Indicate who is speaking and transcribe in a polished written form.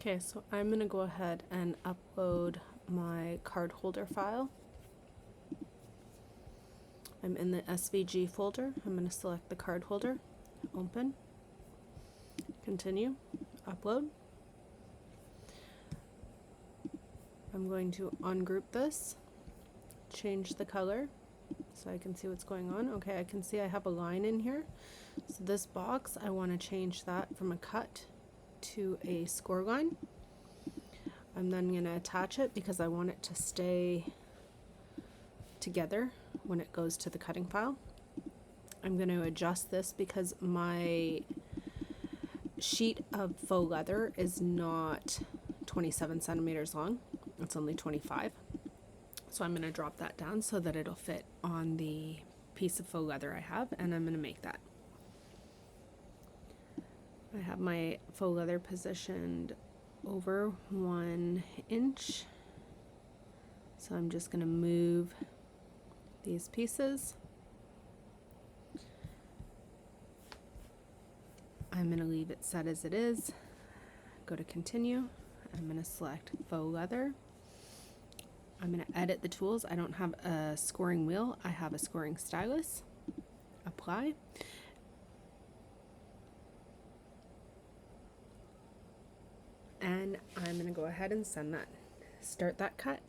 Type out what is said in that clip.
Speaker 1: Okay, so I'm going to go ahead and upload my card holder file. I'm in the SVG folder. I'm going to select the card holder, open, continue, upload. I'm going to ungroup this, change the color so I can see what's going on. Okay, I can see I have a line in here. So this box, I want to change that from a cut to a score line. I'm then going to attach it because I want it to stay together when it goes to the cutting file. I'm going to adjust this because my sheet of faux leather is not 27 centimeters long. It's only 25. So I'm going to drop that down so that it'll fit on the piece of faux leather I have, and I'm going to make that. I have my faux leather positioned over 1 inch. So I'm just going to move these pieces. I'm going to leave it set as it is. Go to continue. I'm going to select faux leather. I'm going to edit the tools. I don't have a scoring wheel. I have a scoring stylus. Apply. And I'm going to go ahead and start that cut.